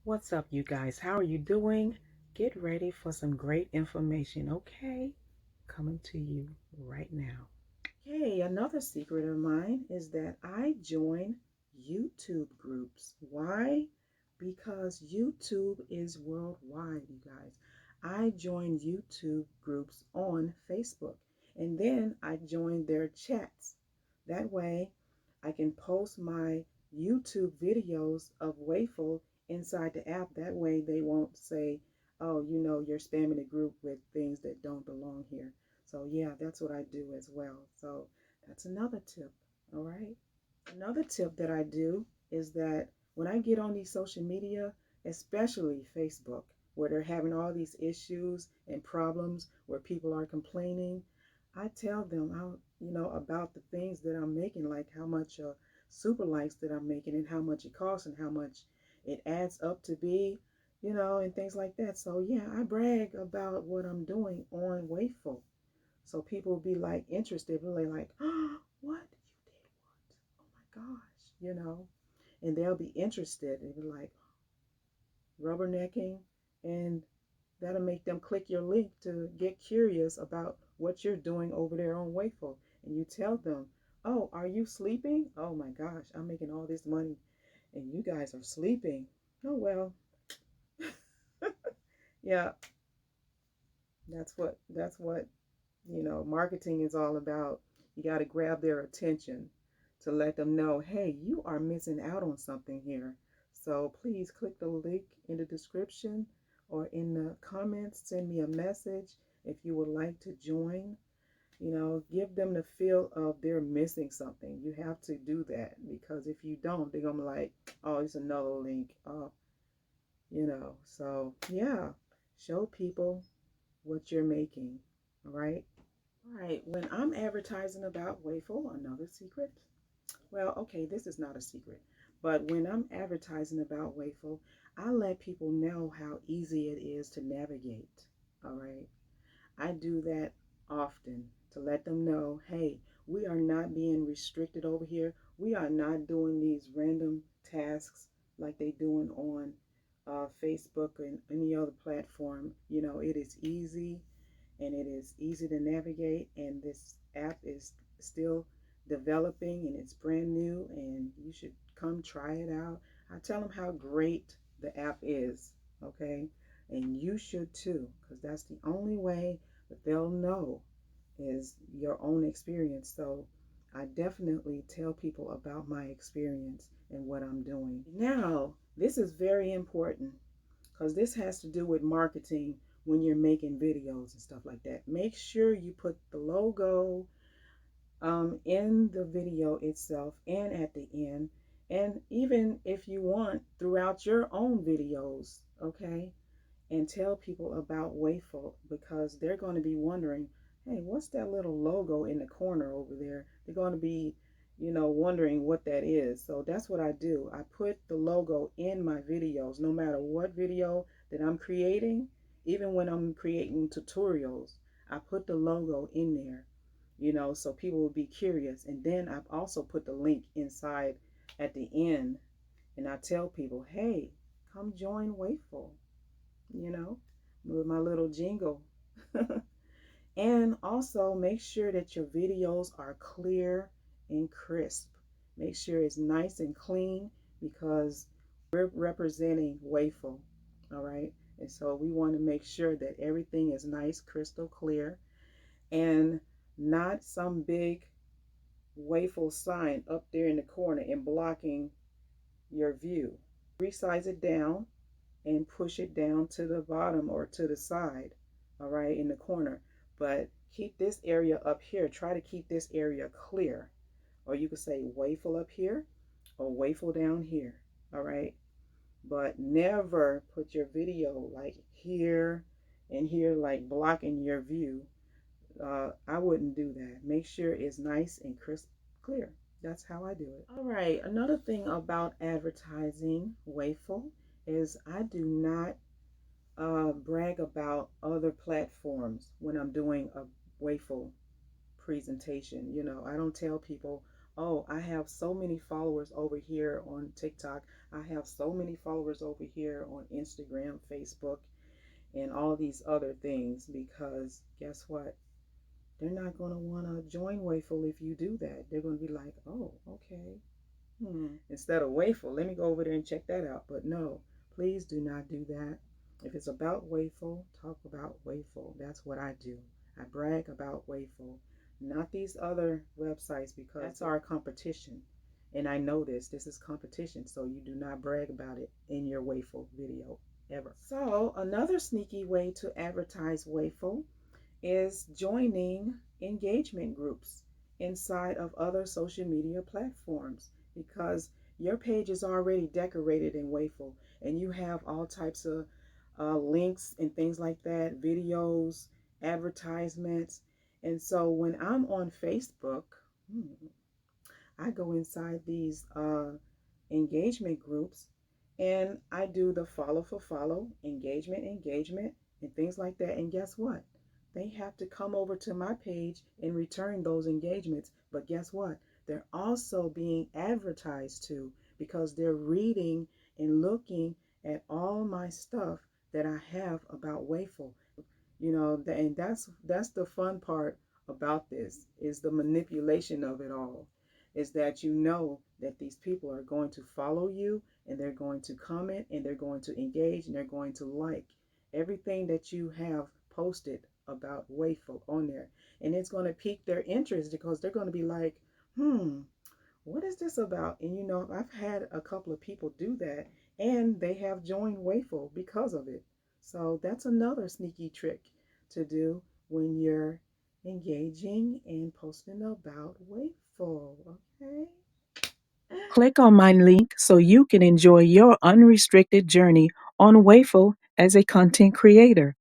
What's up, you guys? How are you doing? Get ready for some great information, okay? Coming to you right now. Okay, another secret of mine is that I join YouTube groups. Why? Because YouTube is worldwide, you guys. I join YouTube groups on Facebook and then I join their chats. That way I can post my YouTube videos of Waveful inside the app. That way they won't say, oh, you're spamming the group with things that don't belong here. So yeah, that's what I do as well. So that's another tip. All right. Another tip that I do is that when I get on these social media, especially Facebook, where they're having all these issues and problems where people are complaining, I tell them about the things that I'm making, like how much super likes that I'm making and how much it costs and how much it adds up to be, and things like that. So yeah, I brag about what I'm doing on Waveful. So people will be like interested, really like, oh, what? You did what? Oh my gosh. And they'll be interested and be like rubbernecking, and that'll make them click your link to get curious about what you're doing over there on Wakeful. And you tell them, oh, are you sleeping? Oh my gosh, I'm making all this money and you guys are sleeping. Oh, well, yeah, that's what marketing is all about. You got to grab their attention to let them know, hey, you are missing out on something here. So please click the link in the description or in the comments. Send me a message if you would like to join. Give them the feel of they're missing something. You have to do that because if you don't, they're going to be like, oh, it's another link. So yeah, show people what you're making. All right. All right, when I'm advertising about Wayful, another secret. Well, okay, this is not a secret, but when I'm advertising about Wayful, I let people know how easy it is to navigate. All right, I do that often to let them know, hey, we are not being restricted over here. We are not doing these random tasks like they doing on Facebook and any other platform. It is easy and it is easy to navigate, and this app is still developing and it's brand new and you should come try it out. I tell them how great the app is, okay? And you should too, because that's the only way that they'll know is your own experience. So I definitely tell people about my experience and what I'm doing. Now, this is very important because this has to do with marketing when you're making videos and stuff like that. Make sure you put the logo in the video itself and at the end, and even if you want throughout your own videos, okay? And tell people about Wayful because they're going to be wondering, hey, what's that little logo in the corner over there? They're going to be, wondering what that is. So that's what I do. I put the logo in my videos, no matter what video that I'm creating, even when I'm creating tutorials, I put the logo in there, so people will be curious. And then I've also put the link inside at the end, and I tell people, hey, come join Wayful, you know, with my little jingle. And also make sure that your videos are clear and crisp. Make sure it's nice and clean because we're representing Wayful, all right? And so we want to make sure that everything is nice, crystal clear, and not some big Wayful sign up there in the corner and blocking your view. Resize it down and push it down to the bottom or to the side, all right, in the corner. But keep this area up here. Try to keep this area clear. Or you could say Wayful up here or Wayful down here, all right? But never put your video like here and here, like blocking your view. I wouldn't do that. Make sure it's nice and crisp, clear. That's how I do it. All right, another thing about advertising Wayful is I do not brag about other platforms when I'm doing a Wayful presentation. I don't tell people, Oh, I have so many followers over here on TikTok. I have so many followers over here on Instagram, Facebook, and all these other things because guess what? They're not going to want to join Wayful if you do that. They're going to be like, oh, okay. Instead of Wayful, let me go over there and check that out. But no, please do not do that. If it's about Wayful, talk about Wayful. That's what I do. I brag about Wayful, not these other websites because that's our competition. And I know this is competition, so you do not brag about it in your Wayful video ever. So, another sneaky way to advertise Wayful is joining engagement groups inside of other social media platforms because your page is already decorated in Wayful and you have all types of links and things like that, videos, advertisements. And so when I'm on Facebook, I go inside these engagement groups and I do the follow for follow, engagement, and things like that. And guess what? They have to come over to my page and return those engagements. But guess what? They're also being advertised to because they're reading and looking at all my stuff that I have about Wayful. And that's the fun part about this is the manipulation of it all is that you know that these people are going to follow you and they're going to comment and they're going to engage and they're going to like everything that you have posted about Wayful on there. And it's going to pique their interest because they're going to be like, what is this about? And I've had a couple of people do that and they have joined Wayful because of it. So that's another sneaky trick to do when you're engaging and posting about Wayful. Okay. Click on my link so you can enjoy your unrestricted journey on Wayful as a content creator.